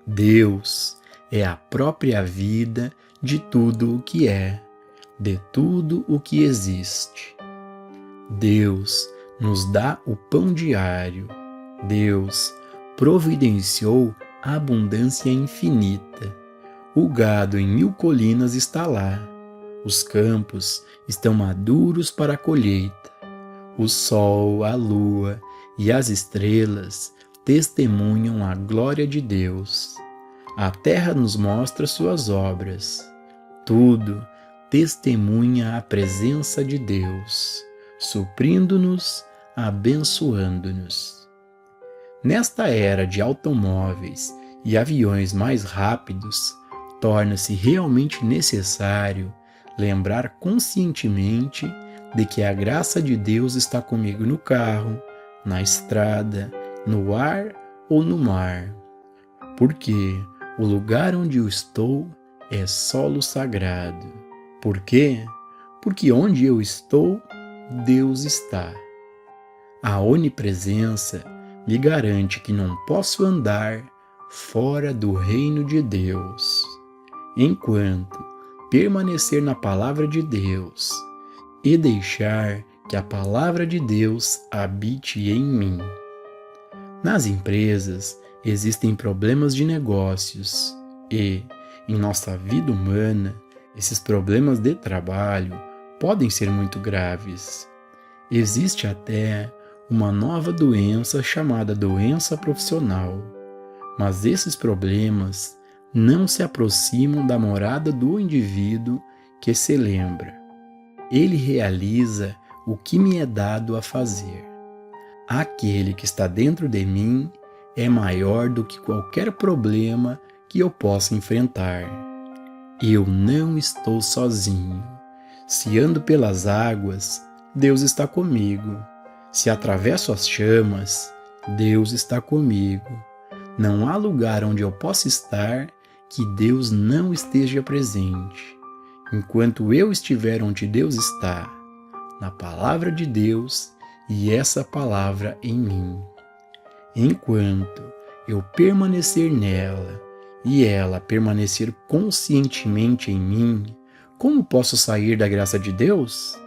Deus é a própria vida de tudo o que é, de tudo o que existe. Deus nos dá o pão diário. Deus providenciou a abundância infinita. O gado em 1000 colinas está lá. Os campos estão maduros para a colheita. O sol, a lua e as estrelas testemunham a glória de Deus. A terra nos mostra suas obras. Tudo testemunha a presença de Deus, suprindo-nos, abençoando-nos. Nesta era de automóveis e aviões mais rápidos, torna-se realmente necessário lembrar conscientemente de que a graça de Deus está comigo no carro, na estrada, no ar ou no mar. Porque o lugar onde eu estou é solo sagrado. Por quê? Porque onde eu estou, Deus está. A onipresença me garante que não posso andar fora do reino de Deus. Enquanto permanecer na palavra de Deus e deixar que a palavra de Deus habite em mim. Nas empresas existem problemas de negócios e, em nossa vida humana, esses problemas de trabalho podem ser muito graves. Existe até uma nova doença chamada doença profissional, mas esses problemas não se aproximam da morada do indivíduo que se lembra. Ele realiza o que me é dado a fazer. Aquele que está dentro de mim é maior do que qualquer problema que eu possa enfrentar. Eu não estou sozinho. Se ando pelas águas, Deus está comigo. Se atravesso as chamas, Deus está comigo. Não há lugar onde eu possa estar que Deus não esteja presente. Enquanto eu estiver onde Deus está, na palavra de Deus e essa palavra em mim. Enquanto eu permanecer nela e ela permanecer conscientemente em mim, como posso sair da graça de Deus?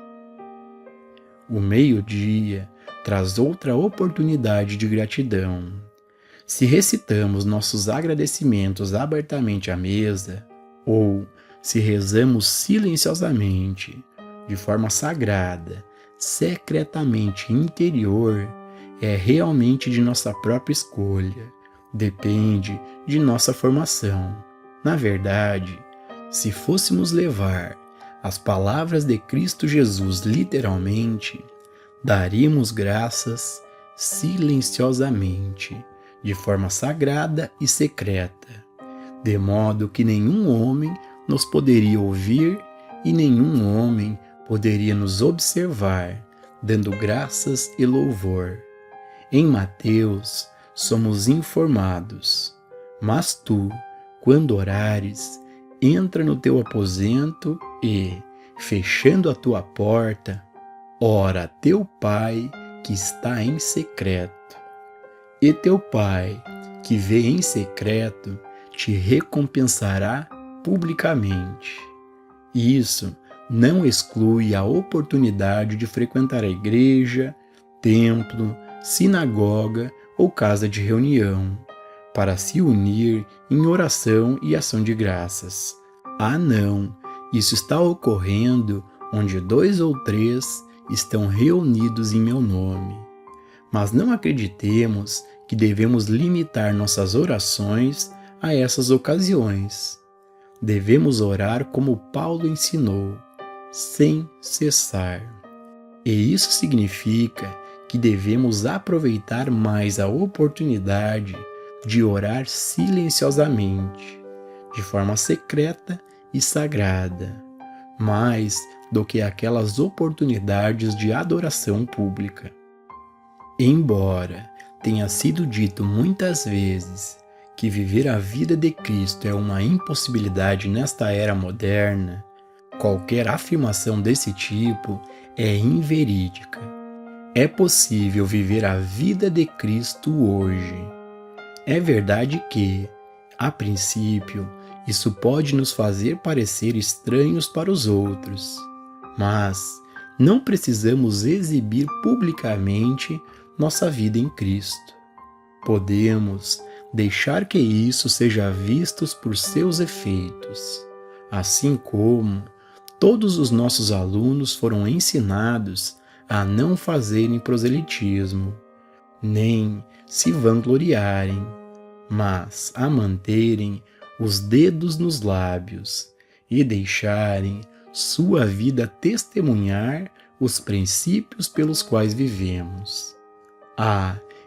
O meio-dia traz outra oportunidade de gratidão. Se recitamos nossos agradecimentos abertamente à mesa, ou se rezamos silenciosamente, de forma sagrada, secretamente interior, é realmente de nossa própria escolha, depende de nossa formação. Na verdade, se fôssemos levar as palavras de Cristo Jesus literalmente, daríamos graças silenciosamente, de forma sagrada e secreta, de modo que nenhum homem nos poderia ouvir e nenhum homem poderia nos observar, dando graças e louvor. Em Mateus, somos informados, mas tu, quando orares, entra no teu aposento e, fechando a tua porta, ora a teu Pai que está em secreto. E teu Pai, que vê em secreto, te recompensará publicamente. Isso não exclui a oportunidade de frequentar a igreja, templo, sinagoga ou casa de reunião, para se unir em oração e ação de graças. Ah, não! Isso está ocorrendo onde 2 ou 3 estão reunidos em meu nome. Mas não acreditemos que devemos limitar nossas orações a essas ocasiões. Devemos orar como Paulo ensinou, sem cessar. E isso significa que devemos aproveitar mais a oportunidade de orar silenciosamente, de forma secreta e sagrada, mais do que aquelas oportunidades de adoração pública. Embora tenha sido dito muitas vezes que viver a vida de Cristo é uma impossibilidade nesta era moderna, qualquer afirmação desse tipo é inverídica. É possível viver a vida de Cristo hoje. É verdade que, A princípio, isso pode nos fazer parecer estranhos para os outros, mas não precisamos exibir publicamente nossa vida em Cristo. Podemos deixar que isso seja visto por seus efeitos, assim como todos os nossos alunos foram ensinados a não fazerem proselitismo, nem se vangloriarem, mas a manterem os dedos nos lábios e deixarem sua vida testemunhar os princípios pelos quais vivemos.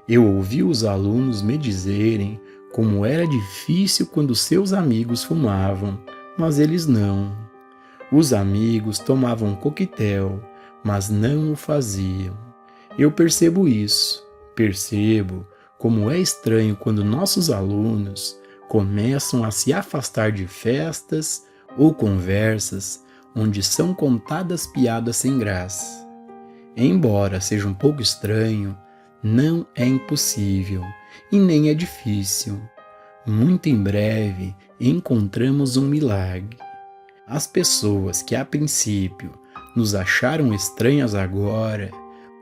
Eu ouvi os alunos me dizerem como era difícil quando seus amigos fumavam, mas eles não. Os amigos tomavam coquetel, mas não o faziam. Eu percebo isso. Percebo como é estranho quando nossos alunos começam a se afastar de festas ou conversas onde são contadas piadas sem graça. Embora seja um pouco estranho, não é impossível e nem é difícil. Muito em breve encontramos um milagre. As pessoas que a princípio nos acharam estranhas agora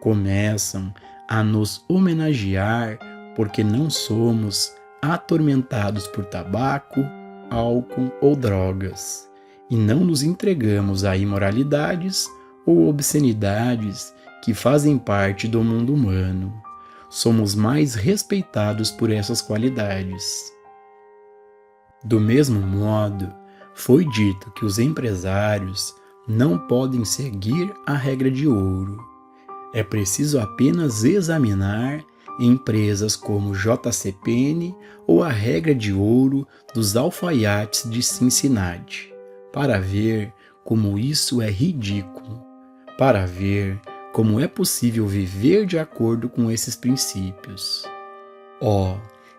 começam a nos homenagear porque não somos atormentados por tabaco, álcool ou drogas e não nos entregamos a imoralidades ou obscenidades que fazem parte do mundo humano. Somos mais respeitados por essas qualidades. Do mesmo modo, foi dito que os empresários não podem seguir a regra de ouro. É preciso apenas examinar empresas como JCPenney ou a regra de ouro dos alfaiates de Cincinnati, para ver como isso é ridículo, para ver como é possível viver de acordo com esses princípios.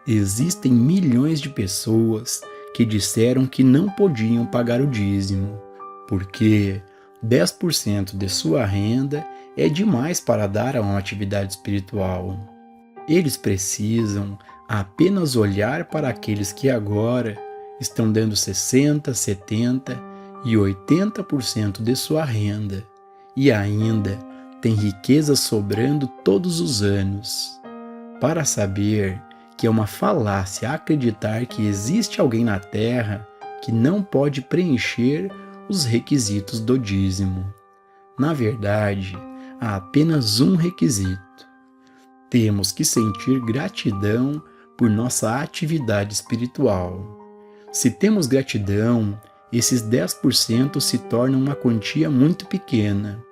Existem milhões de pessoas que disseram que não podiam pagar o dízimo, porque 10% de sua renda é demais para dar a uma atividade espiritual. Eles precisam apenas olhar para aqueles que agora estão dando 60%, 70% e 80% de sua renda e ainda tem riqueza sobrando todos os anos, para saber que é uma falácia acreditar que existe alguém na Terra que não pode preencher os requisitos do dízimo. Na verdade, há apenas um requisito. Temos que sentir gratidão por nossa atividade espiritual. Se temos gratidão, esses 10% se tornam uma quantia muito pequena.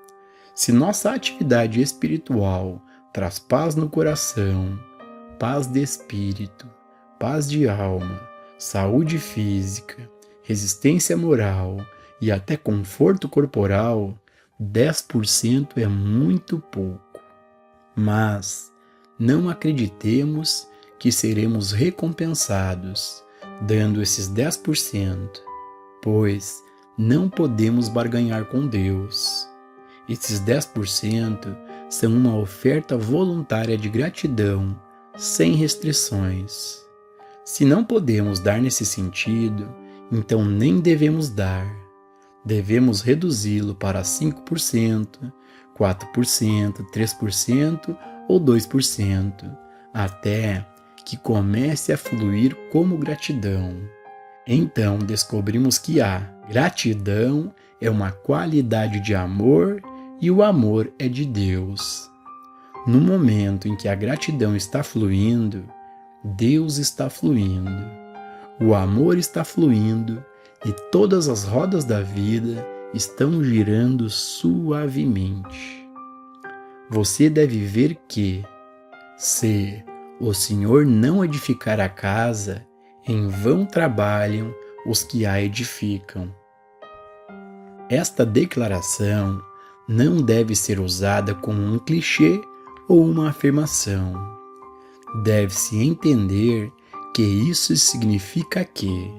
Se nossa atividade espiritual traz paz no coração, paz de espírito, paz de alma, saúde física, resistência moral e até conforto corporal, 10% é muito pouco. Mas não acreditemos que seremos recompensados dando esses 10%, pois não podemos barganhar com Deus. Esses 10% são uma oferta voluntária de gratidão, sem restrições. Se não podemos dar nesse sentido, então nem devemos dar. Devemos reduzi-lo para 5%, 4%, 3% ou 2%, até que comece a fluir como gratidão. Então descobrimos que a gratidão é uma qualidade de amor e o amor é de Deus. No momento em que a gratidão está fluindo, Deus está fluindo, o amor está fluindo e todas as rodas da vida estão girando suavemente. Você deve ver que, se o Senhor não edificar a casa, em vão trabalham os que a edificam. Esta declaração não deve ser usada como um clichê ou uma afirmação. Deve-se entender que isso significa que,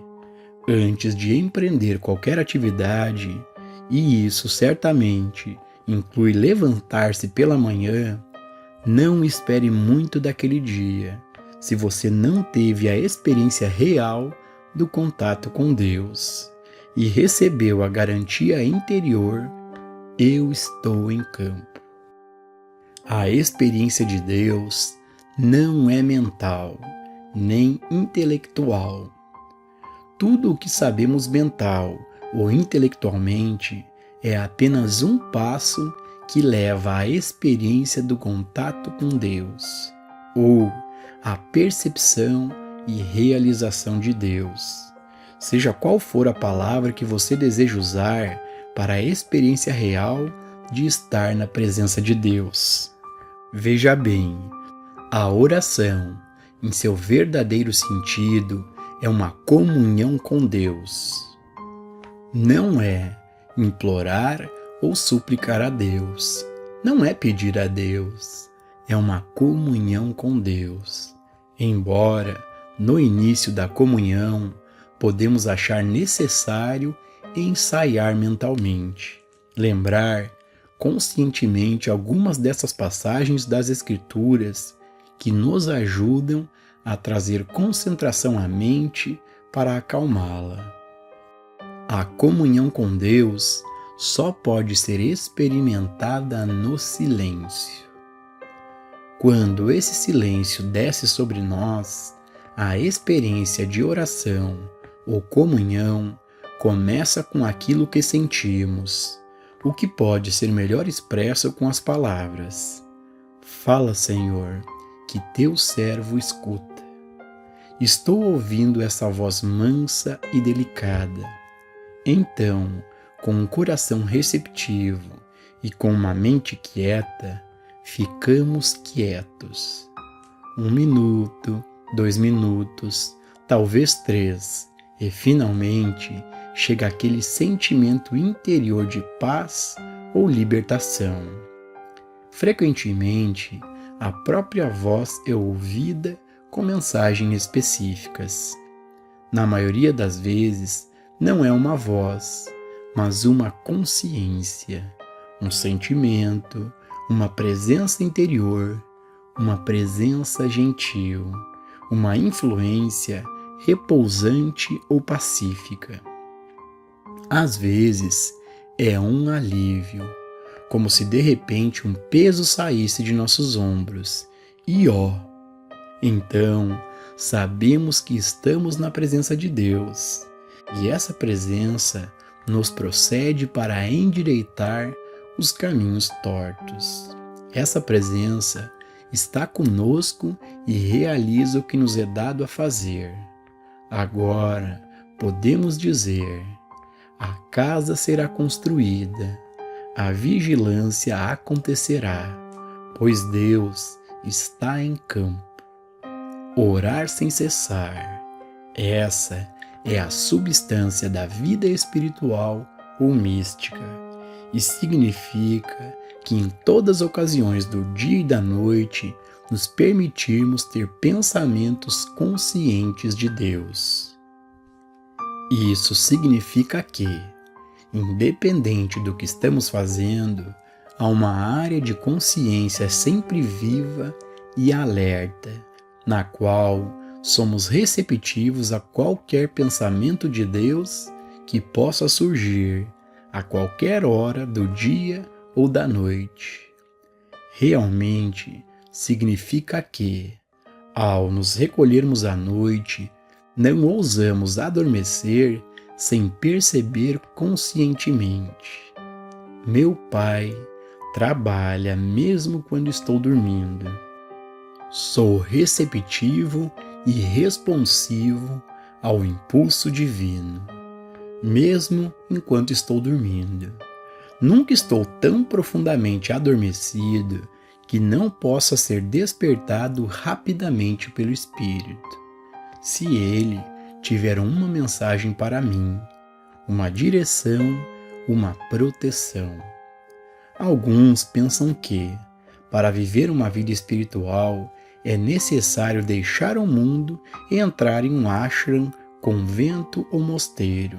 antes de empreender qualquer atividade, e isso certamente inclui levantar-se pela manhã, não espere muito daquele dia, se você não teve a experiência real do contato com Deus e recebeu a garantia interior: eu estou em campo. A experiência de Deus não é mental, nem intelectual. Tudo o que sabemos mental ou intelectualmente é apenas um passo que leva à experiência do contato com Deus, ou à percepção e realização de Deus. Seja qual for a palavra que você deseja usar para a experiência real de estar na presença de Deus. Veja bem, a oração, em seu verdadeiro sentido, é uma comunhão com Deus. Não é implorar ou suplicar a Deus. Não é pedir a Deus. É uma comunhão com Deus. Embora, no início da comunhão, podemos achar necessário ensaiar mentalmente, lembrar conscientemente algumas dessas passagens das Escrituras que nos ajudam a trazer concentração à mente para acalmá-la. A comunhão com Deus só pode ser experimentada no silêncio. Quando esse silêncio desce sobre nós, a experiência de oração ou comunhão começa com aquilo que sentimos, o que pode ser melhor expresso com as palavras: fala, Senhor, que teu servo escuta. Estou ouvindo essa voz mansa e delicada. Então, com um coração receptivo e com uma mente quieta, ficamos quietos. 1 minuto, 2 minutos, talvez 3, e finalmente chega aquele sentimento interior de paz ou libertação. Frequentemente, a própria voz é ouvida com mensagens específicas. Na maioria das vezes, não é uma voz, mas uma consciência, um sentimento, uma presença interior, uma presença gentil, uma influência repousante ou pacífica. Às vezes, é um alívio, como se de repente um peso saísse de nossos ombros e então sabemos que estamos na presença de Deus, e essa presença nos procede para endireitar os caminhos tortos. Essa presença está conosco e realiza o que nos é dado a fazer. Agora podemos dizer: a casa será construída, a vigilância acontecerá, pois Deus está em campo. Orar sem cessar, essa é a substância da vida espiritual ou mística, e significa que em todas as ocasiões do dia e da noite nos permitirmos ter pensamentos conscientes de Deus. Isso significa que, independente do que estamos fazendo, há uma área de consciência sempre viva e alerta, na qual somos receptivos a qualquer pensamento de Deus que possa surgir a qualquer hora do dia ou da noite. Realmente significa que, ao nos recolhermos à noite, não ousamos adormecer sem perceber conscientemente: meu Pai trabalha mesmo quando estou dormindo. Sou receptivo e responsivo ao impulso divino, mesmo enquanto estou dormindo. Nunca estou tão profundamente adormecido que não possa ser despertado rapidamente pelo Espírito, se ele tiver uma mensagem para mim, uma direção, uma proteção. Alguns pensam que, para viver uma vida espiritual, é necessário deixar o mundo e entrar em um ashram, convento ou mosteiro.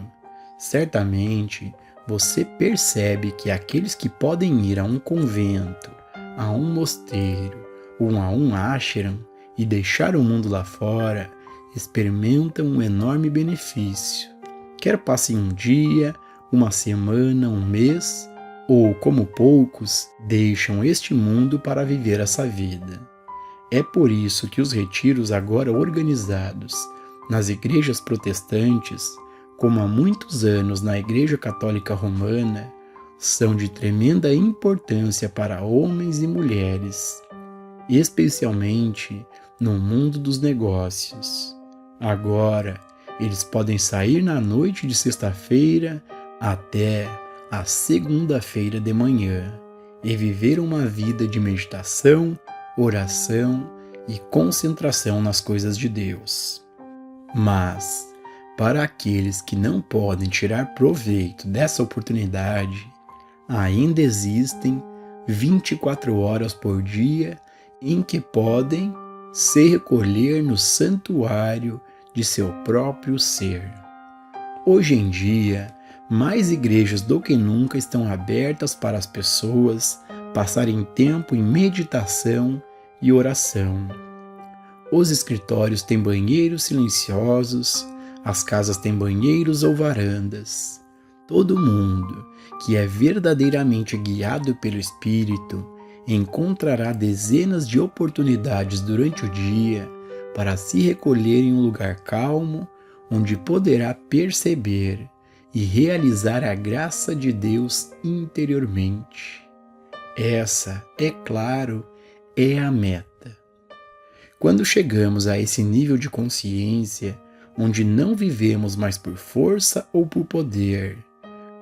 Certamente, você percebe que aqueles que podem ir a um convento, a um mosteiro ou a um ashram e deixar o mundo lá fora experimentam um enorme benefício, quer passem um dia, uma semana, um mês, ou, como poucos, deixam este mundo para viver essa vida. É por isso que os retiros agora organizados nas igrejas protestantes, como há muitos anos na Igreja Católica Romana, são de tremenda importância para homens e mulheres, especialmente no mundo dos negócios. Agora, eles podem sair na noite de sexta-feira até a segunda-feira de manhã e viver uma vida de meditação, oração e concentração nas coisas de Deus. Mas, para aqueles que não podem tirar proveito dessa oportunidade, ainda existem 24 horas por dia em que podem se recolher no santuário de seu próprio ser. Hoje em dia, mais igrejas do que nunca estão abertas para as pessoas passarem tempo em meditação e oração. Os escritórios têm banheiros silenciosos, as casas têm banheiros ou varandas. Todo mundo que é verdadeiramente guiado pelo Espírito encontrará dezenas de oportunidades durante o dia para se recolher em um lugar calmo, onde poderá perceber e realizar a graça de Deus interiormente. Essa, é claro, é a meta. Quando chegamos a esse nível de consciência, onde não vivemos mais por força ou por poder,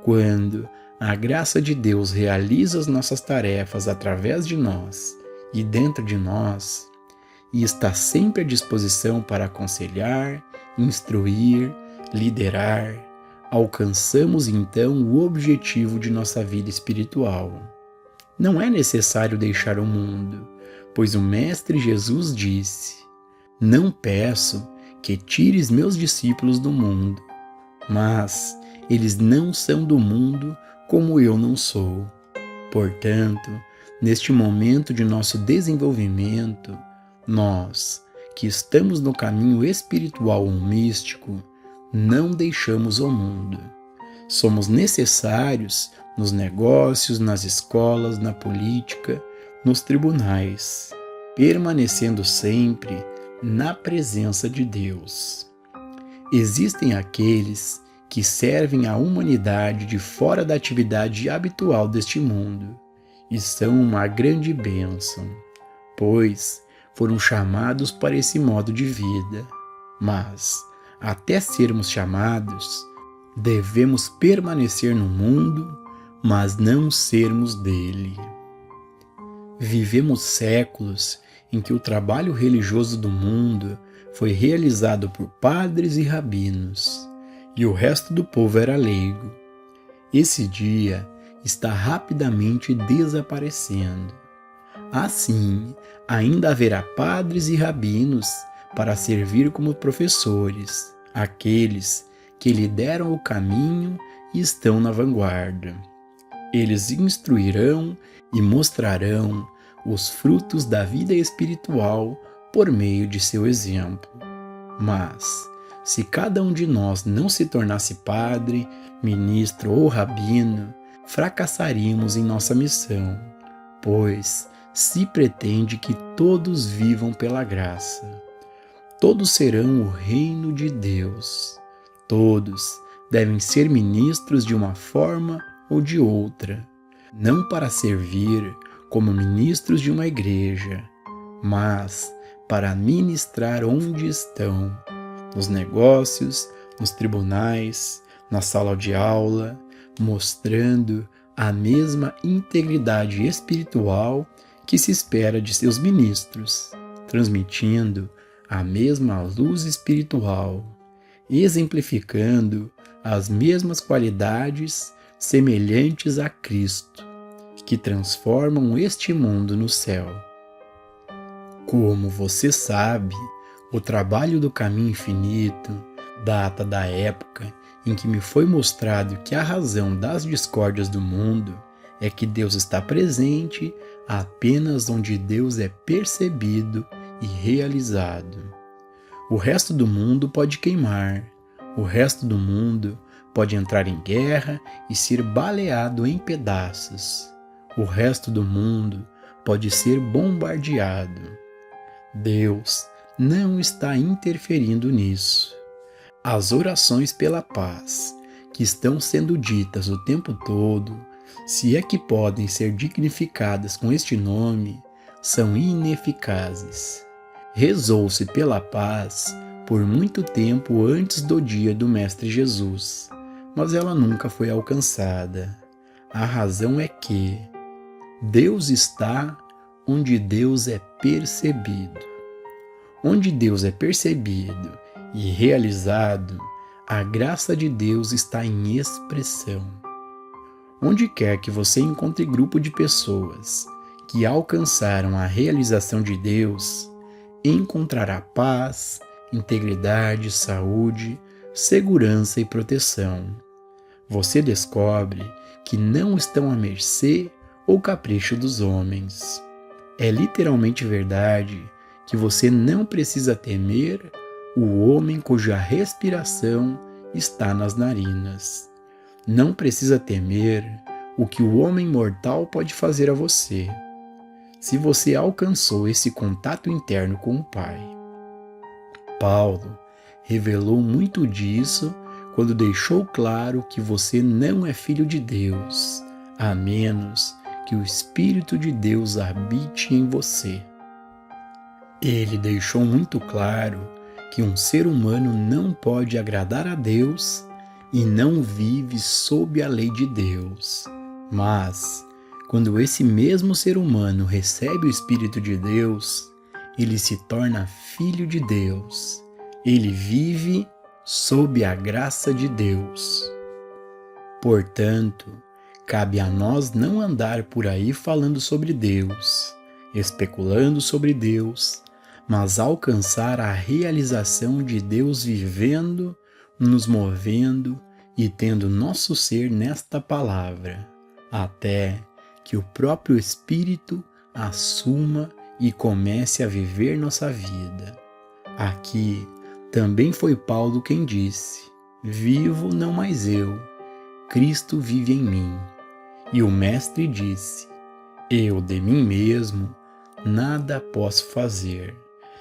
quando a graça de Deus realiza as nossas tarefas através de nós e dentro de nós, e está sempre à disposição para aconselhar, instruir, liderar, alcançamos então o objetivo de nossa vida espiritual. Não é necessário deixar o mundo, pois o Mestre Jesus disse: "Não peço que tires meus discípulos do mundo, mas eles não são do mundo como eu não sou." Portanto, neste momento de nosso desenvolvimento, nós, que estamos no caminho espiritual ou místico, não deixamos o mundo. Somos necessários nos negócios, nas escolas, na política, nos tribunais, permanecendo sempre na presença de Deus. Existem aqueles que servem à humanidade de fora da atividade habitual deste mundo e são uma grande bênção, pois foram chamados para esse modo de vida. Mas, até sermos chamados, devemos permanecer no mundo, mas não sermos dele. Vivemos séculos em que o trabalho religioso do mundo foi realizado por padres e rabinos, e o resto do povo era leigo. Esse dia está rapidamente desaparecendo. Assim, ainda haverá padres e rabinos para servir como professores, aqueles que lideram o caminho e estão na vanguarda. Eles instruirão e mostrarão os frutos da vida espiritual por meio de seu exemplo. Mas, se cada um de nós não se tornasse padre, ministro ou rabino, fracassaríamos em nossa missão, pois se pretende que todos vivam pela graça. Todos serão o reino de Deus. Todos devem ser ministros de uma forma ou de outra, não para servir como ministros de uma igreja, mas para ministrar onde estão, nos negócios, nos tribunais, na sala de aula, mostrando a mesma integridade espiritual que se espera de seus ministros, transmitindo a mesma luz espiritual, exemplificando as mesmas qualidades semelhantes a Cristo, que transformam este mundo no céu. Como você sabe, o trabalho do caminho infinito data da época em que me foi mostrado que a razão das discórdias do mundo é que Deus está presente apenas onde Deus é percebido e realizado. O resto do mundo pode queimar, o resto do mundo pode entrar em guerra e ser baleado em pedaços. O resto do mundo pode ser bombardeado. Deus não está interferindo nisso. As orações pela paz, que estão sendo ditas o tempo todo, se é que podem ser dignificadas com este nome, são ineficazes. Rezou-se pela paz por muito tempo antes do dia do Mestre Jesus, mas ela nunca foi alcançada. A razão é que Deus está onde Deus é percebido. Onde Deus é percebido e realizado, a graça de Deus está em expressão. Onde quer que você encontre grupo de pessoas que alcançaram a realização de Deus, encontrará paz, integridade, saúde, segurança e proteção. Você descobre que não estão à mercê ou capricho dos homens. É literalmente verdade que você não precisa temer o homem cuja respiração está nas narinas. Não precisa temer o que o homem mortal pode fazer a você, se você alcançou esse contato interno com o Pai. Paulo revelou muito disso quando deixou claro que você não é filho de Deus, a menos que o Espírito de Deus habite em você. Ele deixou muito claro que um ser humano não pode agradar a Deus e não vive sob a lei de Deus. Mas, quando esse mesmo ser humano recebe o Espírito de Deus, ele se torna filho de Deus. Ele vive sob a graça de Deus. Portanto, cabe a nós não andar por aí falando sobre Deus, especulando sobre Deus, mas alcançar a realização de Deus vivendo, nos movendo e tendo nosso ser nesta palavra, até que o próprio Espírito assuma e comece a viver nossa vida. Aqui também foi Paulo quem disse: vivo não mais eu, Cristo vive em mim. E o Mestre disse: eu de mim mesmo nada posso fazer.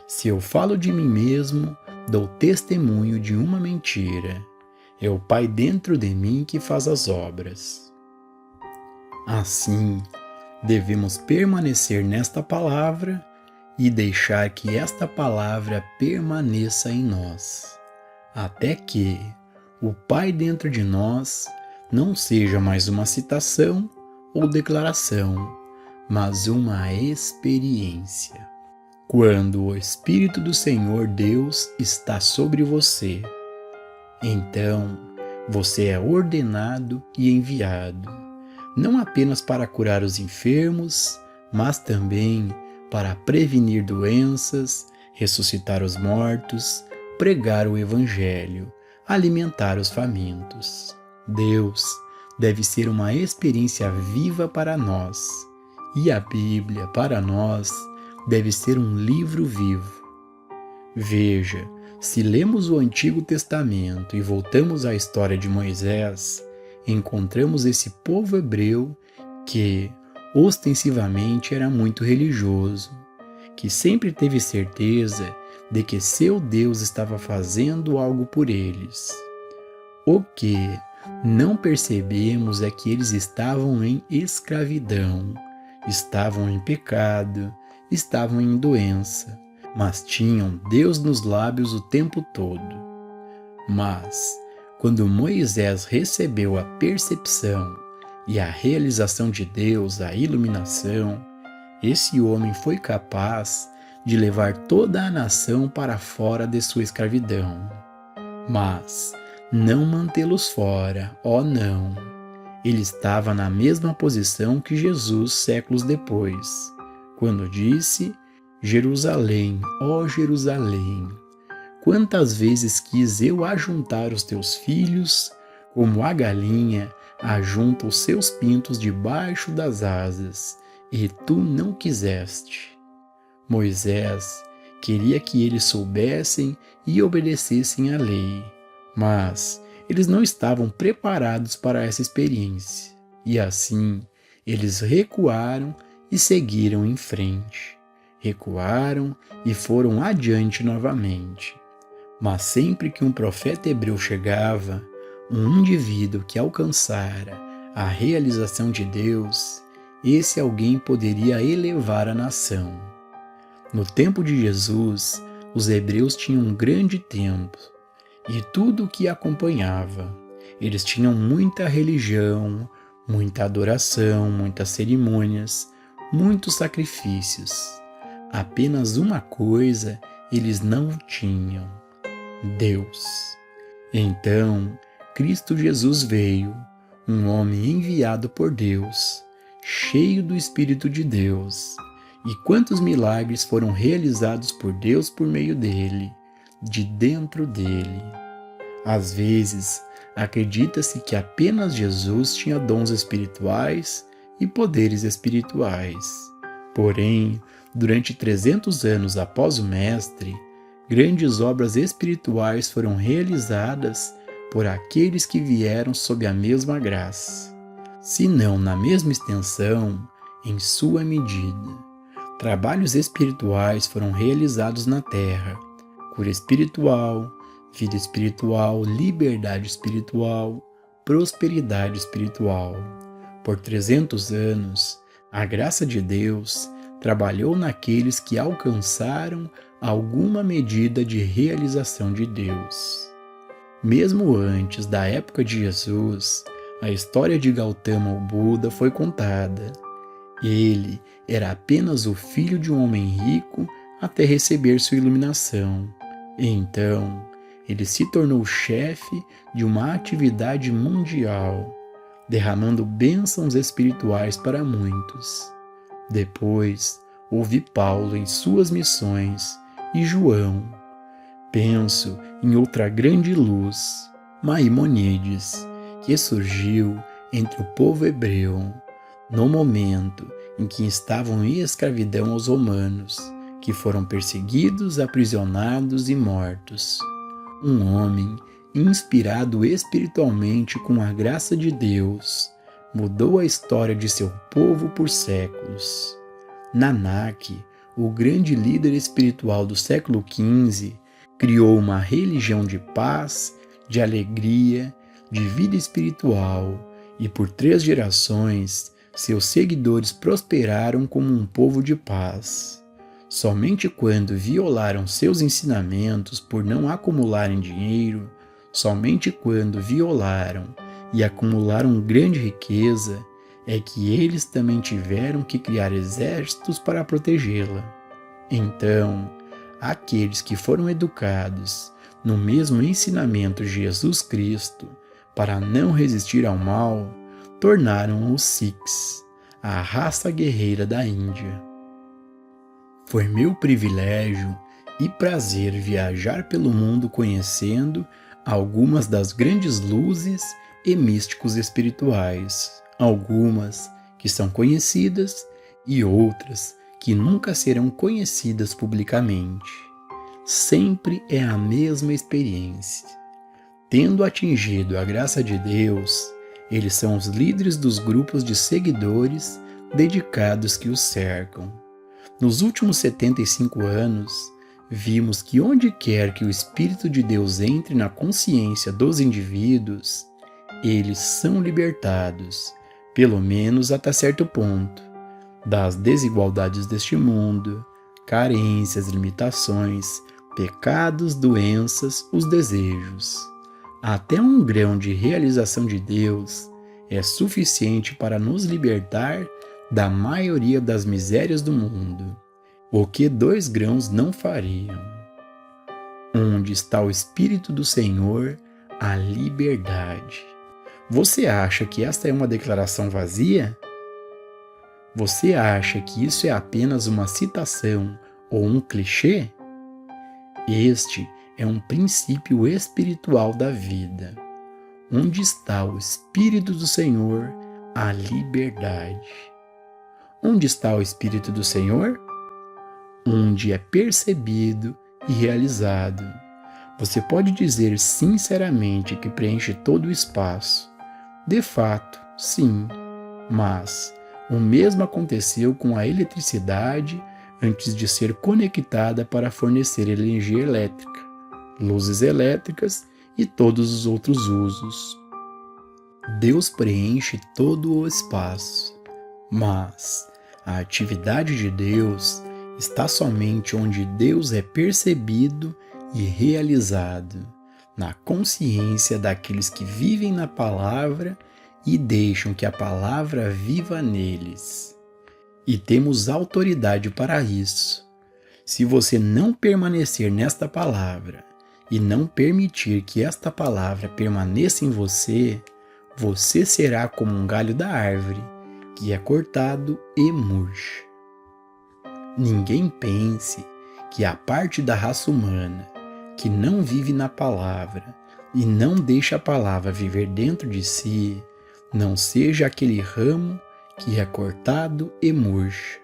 Se eu falo de mim mesmo, dou testemunho de uma mentira. É o Pai dentro de mim que faz as obras. Assim, devemos permanecer nesta palavra e deixar que esta palavra permaneça em nós, até que o Pai dentro de nós não seja mais uma citação ou declaração, mas uma experiência. Quando o Espírito do Senhor Deus está sobre você, então você é ordenado e enviado, não apenas para curar os enfermos, mas também para prevenir doenças, ressuscitar os mortos, pregar o Evangelho, alimentar os famintos. Deus deve ser uma experiência viva para nós, e a Bíblia, para nós, deve ser um livro vivo. Veja, se lemos o Antigo Testamento e voltamos à história de Moisés, encontramos esse povo hebreu que, ostensivamente, era muito religioso, que sempre teve certeza de que seu Deus estava fazendo algo por eles. O que não percebemos é que eles estavam em escravidão, estavam em pecado, estavam em doença, mas tinham Deus nos lábios o tempo todo. Mas, quando Moisés recebeu a percepção e a realização de Deus, a iluminação, esse homem foi capaz de levar toda a nação para fora de sua escravidão. Mas não mantê-los fora, ó não. Ele estava na mesma posição que Jesus séculos depois, quando disse: Jerusalém, ó Jerusalém, quantas vezes quis eu ajuntar os teus filhos, como a galinha ajunta os seus pintos debaixo das asas, e tu não quiseste. Moisés Queria que eles soubessem e obedecessem à lei, mas eles não estavam preparados para essa experiência. E assim, eles recuaram e seguiram em frente. Recuaram e foram adiante novamente. Mas sempre que um profeta hebreu chegava, um indivíduo que alcançara a realização de Deus, esse alguém poderia elevar a nação. No tempo de Jesus, os hebreus tinham um grande templo e tudo o que acompanhava. Eles tinham muita religião, muita adoração, muitas cerimônias, muitos sacrifícios. Apenas uma coisa eles não tinham: Deus. Então, Cristo Jesus veio, um homem enviado por Deus, cheio do Espírito de Deus. E quantos milagres foram realizados por Deus por meio dele, de dentro dele. Às vezes, acredita-se que apenas Jesus tinha dons espirituais e poderes espirituais. Porém, durante 300 anos após o Mestre, grandes obras espirituais foram realizadas por aqueles que vieram sob a mesma graça, se não na mesma extensão, em sua medida. Trabalhos espirituais foram realizados na terra: cura espiritual, vida espiritual, liberdade espiritual, prosperidade espiritual. Por 300 anos, a graça de Deus trabalhou naqueles que alcançaram alguma medida de realização de Deus. Mesmo antes da época de Jesus, a história de Gautama o Buda foi contada. Ele era apenas o filho de um homem rico até receber sua iluminação. Então, ele se tornou chefe de uma atividade mundial, derramando bênçãos espirituais para muitos. Depois, houve Paulo em suas missões e João. Penso em outra grande luz, Maimonides, que surgiu entre o povo hebreu, no momento em que estavam em escravidão aos romanos, que foram perseguidos, aprisionados e mortos. Um homem inspirado espiritualmente com a graça de Deus, mudou a história de seu povo por séculos. Nanak, o grande líder espiritual do século XV, criou uma religião de paz, de alegria, de vida espiritual, e por 3 gerações seus seguidores prosperaram como um povo de paz. Somente quando violaram seus ensinamentos por não acumularem dinheiro, somente quando violaram e acumularam grande riqueza, é que eles também tiveram que criar exércitos para protegê-la. Então, aqueles que foram educados no mesmo ensinamento de Jesus Cristo para não resistir ao mal, tornaram os Sikhs, a raça guerreira da Índia. Foi meu privilégio e prazer viajar pelo mundo conhecendo algumas das grandes luzes e místicos espirituais, algumas que são conhecidas e outras que nunca serão conhecidas publicamente. Sempre é a mesma experiência. Tendo atingido a graça de Deus, eles são os líderes dos grupos de seguidores dedicados que os cercam. Nos últimos 75 anos, vimos que onde quer que o Espírito de Deus entre na consciência dos indivíduos, eles são libertados, pelo menos até certo ponto, das desigualdades deste mundo, carências, limitações, pecados, doenças, os desejos. Até um grão de realização de Deus é suficiente para nos libertar da maioria das misérias do mundo, o que 2 grãos não fariam. Onde está o Espírito do Senhor, a liberdade. Você acha que esta é uma declaração vazia? Você acha que isso é apenas uma citação ou um clichê? Este é um princípio espiritual da vida. Onde está o Espírito do Senhor, a liberdade. Onde está o Espírito do Senhor? onde é percebido e realizado. Você pode dizer sinceramente que preenche todo o espaço. De fato, sim, mas o mesmo aconteceu com a eletricidade antes de ser conectada para fornecer energia elétrica, luzes elétricas e todos os outros usos. Deus preenche todo o espaço, mas a atividade de Deus está somente onde Deus é percebido e realizado, na consciência daqueles que vivem na palavra e deixam que a palavra viva neles. E temos autoridade para isso. Se você não permanecer nesta palavra e não permitir que esta palavra permaneça em você, você será como um galho da árvore, que é cortado e murcha. Ninguém pense que a parte da raça humana que não vive na palavra e não deixa a palavra viver dentro de si, não seja aquele ramo que é cortado e murcha.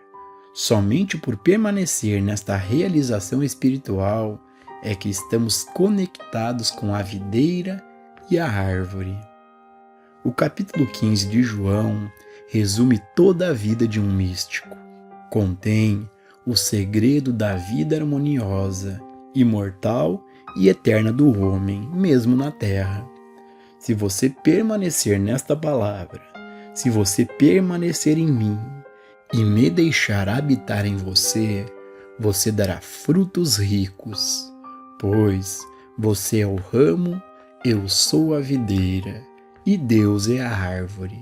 Somente por permanecer nesta realização espiritual é que estamos conectados com a videira e a árvore. O capítulo 15 de João resume toda a vida de um místico. Contém o segredo da vida harmoniosa, imortal e eterna do homem, mesmo na terra. Se você permanecer nesta palavra, se você permanecer em mim e me deixar habitar em você, você dará frutos ricos, pois você é o ramo, eu sou a videira e Deus é a árvore.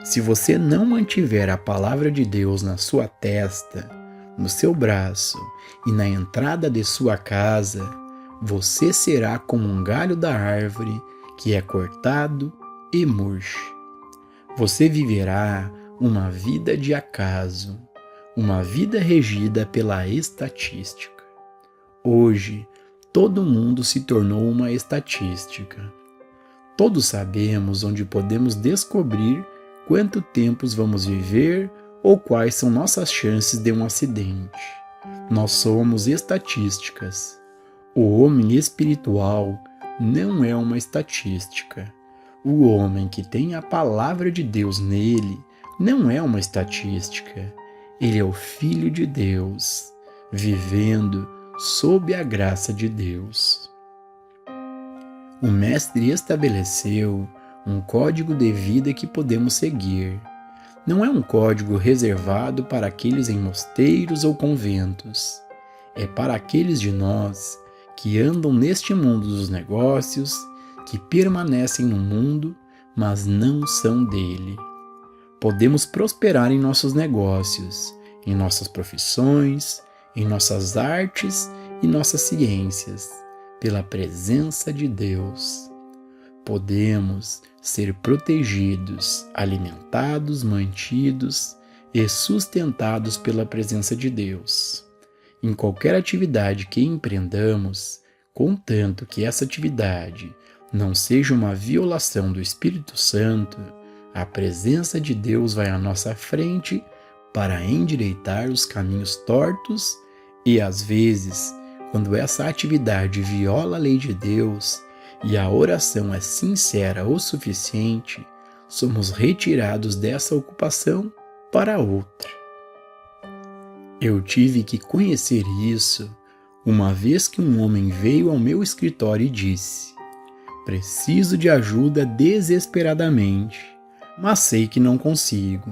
Se você não mantiver a palavra de Deus na sua testa, no seu braço e na entrada de sua casa, você será como um galho da árvore que é cortado e murcha. Você viverá uma vida de acaso, uma vida regida pela estatística. Hoje, todo mundo se tornou uma estatística. Todos sabemos onde podemos descobrir quanto tempo vamos viver ou quais são nossas chances de um acidente. Nós somos estatísticas. O homem espiritual não é uma estatística. O homem que tem a palavra de Deus nele não é uma estatística. Ele é o Filho de Deus, vivendo sob a graça de Deus. O Mestre estabeleceu um código de vida que podemos seguir. Não é um código reservado para aqueles em mosteiros ou conventos. É para aqueles de nós que andam neste mundo dos negócios, que permanecem no mundo, mas não são dele. Podemos prosperar em nossos negócios, em nossas profissões, em nossas artes e nossas ciências, pela presença de Deus. Podemos ser protegidos, alimentados, mantidos e sustentados pela presença de Deus. Em qualquer atividade que empreendamos, contanto que essa atividade não seja uma violação do Espírito Santo, a presença de Deus vai à nossa frente para endireitar os caminhos tortos e, às vezes, quando essa atividade viola a lei de Deus e a oração é sincera o suficiente, somos retirados dessa ocupação para outra. Eu tive que conhecer isso uma vez que um homem veio ao meu escritório e disse: "Preciso de ajuda desesperadamente, mas sei que não consigo.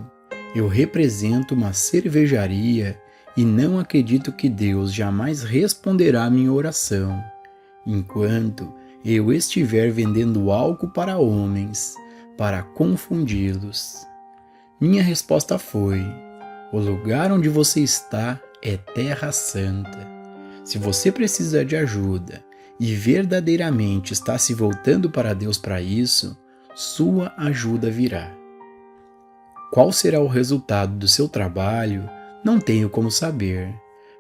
Eu represento uma cervejaria e não acredito que Deus jamais responderá à minha oração, enquanto eu estiver vendendo álcool para homens, para confundi-los." Minha resposta foi: "O lugar onde você está é terra santa. Se você precisa de ajuda e verdadeiramente está se voltando para Deus para isso, sua ajuda virá. Qual será o resultado do seu trabalho, não tenho como saber,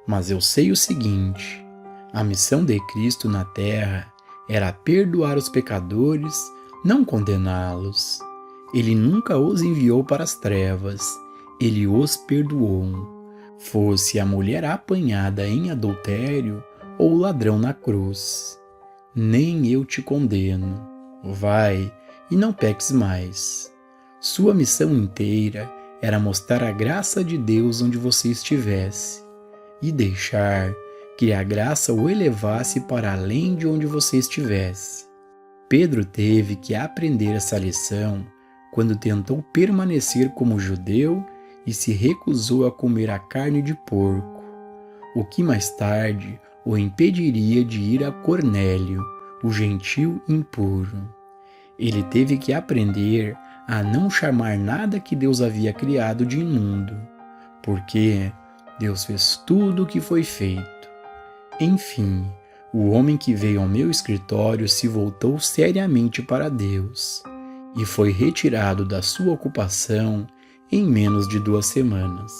mas eu sei o seguinte: a missão de Cristo na terra era perdoar os pecadores, não condená-los. Ele nunca os enviou para as trevas, ele os perdoou. fosse a mulher apanhada em adultério ou o ladrão na cruz. Nem eu te condeno. Vai e não peques mais. Sua missão inteira era mostrar a graça de Deus onde você estivesse e deixar que a graça o elevasse para além de onde você estivesse. Pedro teve que aprender essa lição quando tentou permanecer como judeu e se recusou a comer a carne de porco, o que mais tarde o impediria de ir a Cornélio, o gentil impuro. Ele teve que aprender a não chamar nada que Deus havia criado de imundo, porque Deus fez tudo o que foi feito. Enfim, o homem que veio ao meu escritório se voltou seriamente para Deus e foi retirado da sua ocupação em menos de 2 semanas.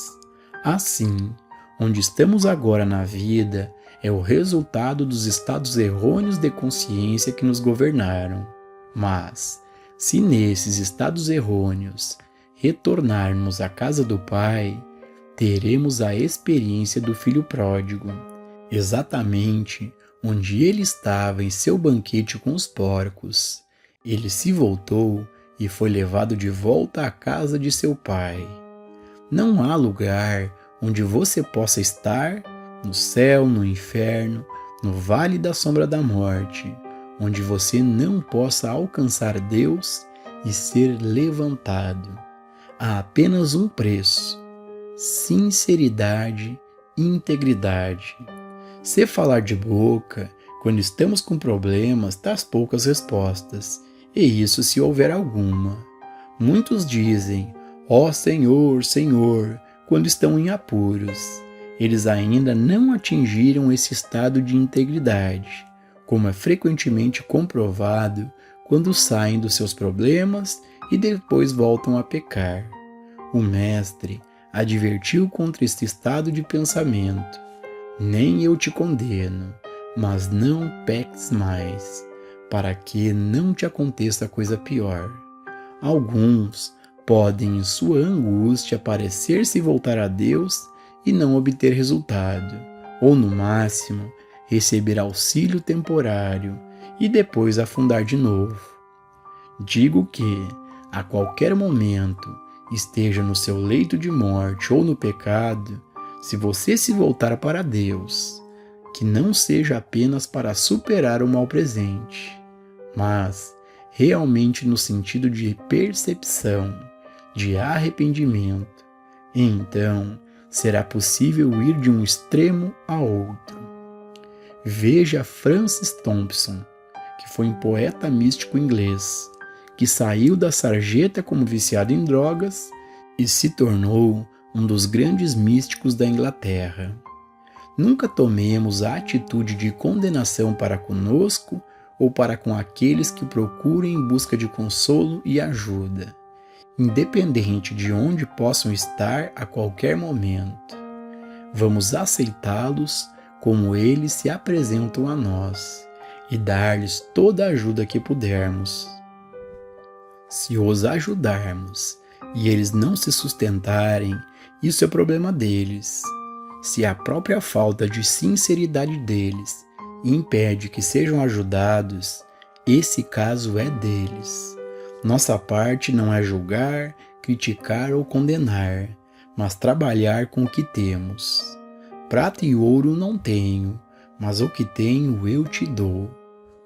Assim, onde estamos agora na vida é o resultado dos estados errôneos de consciência que nos governaram. Mas, se nesses estados errôneos retornarmos à casa do Pai, teremos a experiência do filho pródigo, exatamente onde ele estava em seu banquete com os porcos. Ele se voltou e foi levado de volta à casa de seu pai. Não há lugar onde você possa estar, no céu, no inferno, no vale da sombra da morte, onde você não possa alcançar Deus e ser levantado. Há apenas um preço: sinceridade e integridade. Se falar de boca, quando estamos com problemas, traz poucas respostas, e isso se houver alguma. Muitos dizem, ó Senhor, Senhor, quando estão em apuros. Eles ainda não atingiram esse estado de integridade, como é frequentemente comprovado quando saem dos seus problemas e depois voltam a pecar. O Mestre advertiu contra este estado de pensamento. Nem eu te condeno, mas não peques mais, para que não te aconteça coisa pior. Alguns podem, em sua angústia, parecer-se voltar a Deus e não obter resultado, ou no máximo, receber auxílio temporário e depois afundar de novo. Digo que, a qualquer momento, esteja no seu leito de morte ou no pecado, se você se voltar para Deus, que não seja apenas para superar o mal presente, mas realmente no sentido de percepção, de arrependimento, então será possível ir de um extremo a outro. Veja Francis Thompson, que foi um poeta místico inglês, que saiu da sarjeta como viciado em drogas e se tornou um dos grandes místicos da Inglaterra. Nunca tomemos a atitude de condenação para conosco ou para com aqueles que procuram em busca de consolo e ajuda, independente de onde possam estar a qualquer momento. Vamos aceitá-los como eles se apresentam a nós e dar-lhes toda a ajuda que pudermos. Se os ajudarmos e eles não se sustentarem, isso é problema deles. Se a própria falta de sinceridade deles impede que sejam ajudados, esse caso é deles. Nossa parte não é julgar, criticar ou condenar, mas trabalhar com o que temos. Prata e ouro não tenho, mas o que tenho eu te dou.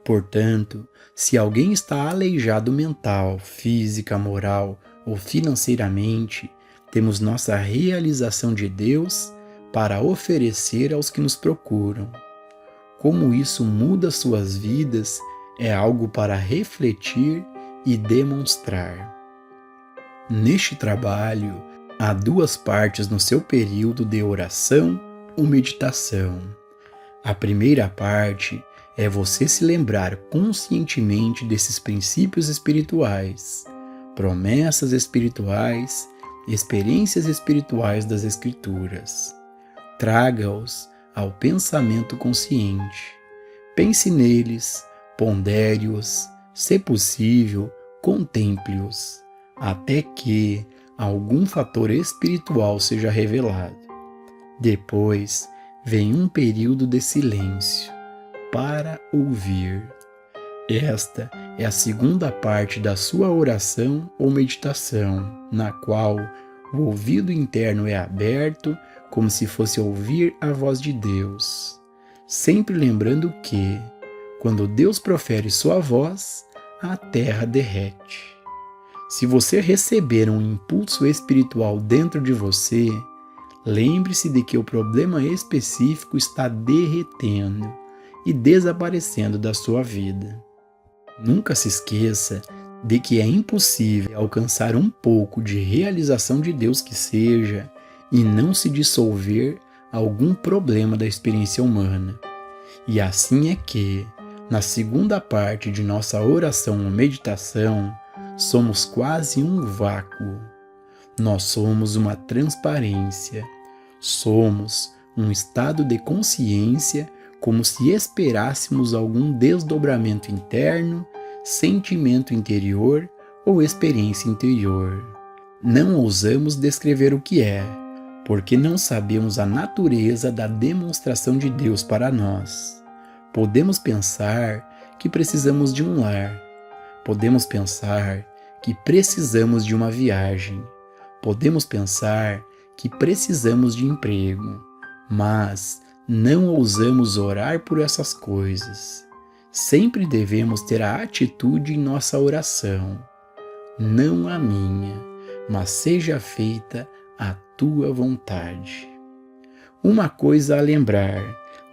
Portanto, se alguém está aleijado mental, física, moral ou financeiramente, temos nossa realização de Deus para oferecer aos que nos procuram. Como isso muda suas vidas é algo para refletir e demonstrar. Neste trabalho, há 2 partes no seu período de oração ou meditação. A primeira parte é você se lembrar conscientemente desses princípios espirituais, promessas espirituais, experiências espirituais das Escrituras. Traga-os ao pensamento consciente. Pense neles, pondere-os, se possível, contemple-os, até que algum fator espiritual seja revelado. Depois vem um período de silêncio para ouvir. Esta é a segunda parte da sua oração ou meditação, na qual o ouvido interno é aberto como se fosse ouvir a voz de Deus, sempre lembrando que, quando Deus profere sua voz, a terra derrete. Se você receber um impulso espiritual dentro de você, lembre-se de que o problema específico está derretendo e desaparecendo da sua vida. Nunca se esqueça de que é impossível alcançar um pouco de realização de Deus que seja e não se dissolver algum problema da experiência humana. E assim é que, na segunda parte de nossa oração ou meditação, somos quase um vácuo. Nós somos uma transparência. Somos um estado de consciência como se esperássemos algum desdobramento interno, sentimento interior ou experiência interior. Não ousamos descrever o que é, porque não sabemos a natureza da demonstração de Deus para nós. Podemos pensar que precisamos de um lar. Podemos pensar que precisamos de uma viagem. Podemos pensar que precisamos de emprego. Mas não ousamos orar por essas coisas. Sempre devemos ter a atitude em nossa oração. Não a minha, mas seja feita a tua vontade. Uma coisa a lembrar: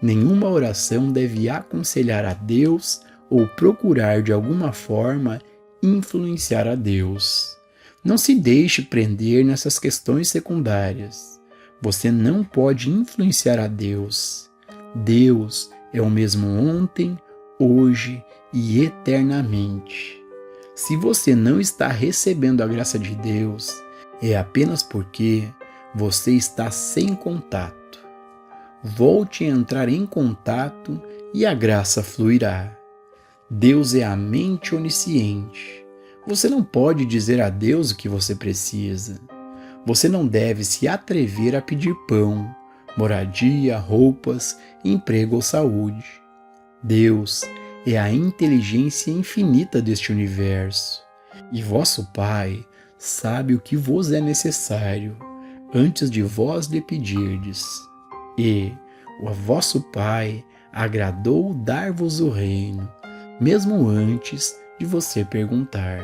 nenhuma oração deve aconselhar a Deus ou procurar de alguma forma influenciar a Deus. Não se deixe prender nessas questões secundárias. Você não pode influenciar a Deus. Deus é o mesmo ontem, hoje e eternamente. Se você não está recebendo a graça de Deus, é apenas porque você está sem contato. Volte a entrar em contato e a graça fluirá. Deus é a mente onisciente. Você não pode dizer a Deus o que você precisa. Você não deve se atrever a pedir pão, moradia, roupas, emprego ou saúde. Deus é a inteligência infinita deste universo, e vosso Pai sabe o que vos é necessário antes de vós lhe pedirdes. E o vosso Pai agradou dar-vos o reino, mesmo antes de você perguntar.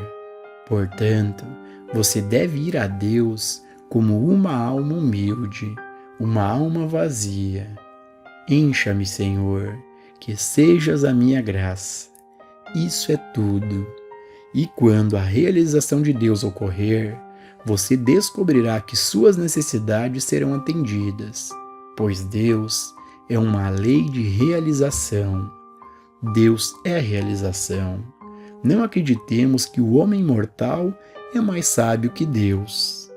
Portanto, você deve ir a Deus como uma alma humilde, uma alma vazia. Encha-me, Senhor, que sejas a minha graça. Isso é tudo. E quando a realização de Deus ocorrer, você descobrirá que suas necessidades serão atendidas, pois Deus é uma lei de realização. Deus é realização. Não acreditemos que o homem mortal é mais sábio que Deus.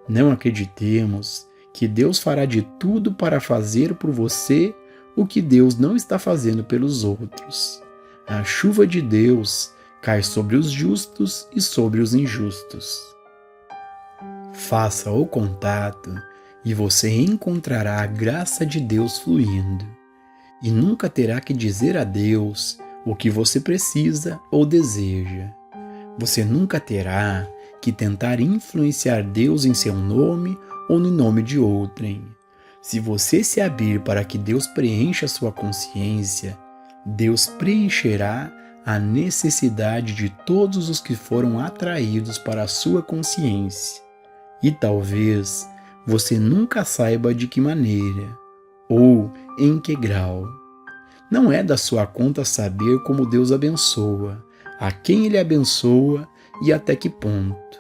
Não acreditemos que Deus fará de tudo para fazer por você o que Deus não está fazendo pelos outros. A chuva de Deus cai sobre os justos e sobre os injustos. Faça o contato e você encontrará a graça de Deus fluindo. E nunca terá que dizer a Deus o que você precisa ou deseja. Você nunca terá que tentar influenciar Deus em seu nome ou no nome de outrem. Se você se abrir para que Deus preencha sua consciência, Deus preencherá a necessidade de todos os que foram atraídos para a sua consciência. E talvez você nunca saiba de que maneira ou em que grau. Não é da sua conta saber como Deus abençoa, a quem Ele abençoa e até que ponto.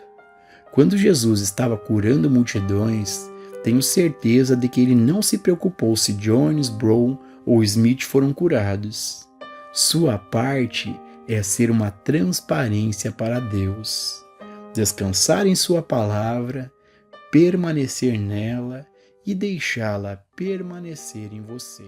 Quando Jesus estava curando multidões, tenho certeza de que Ele não se preocupou se Jones, Brown ou Smith foram curados. Sua parte é ser uma transparência para Deus. Descansar em sua palavra, permanecer nela e deixá-la permanecer em você.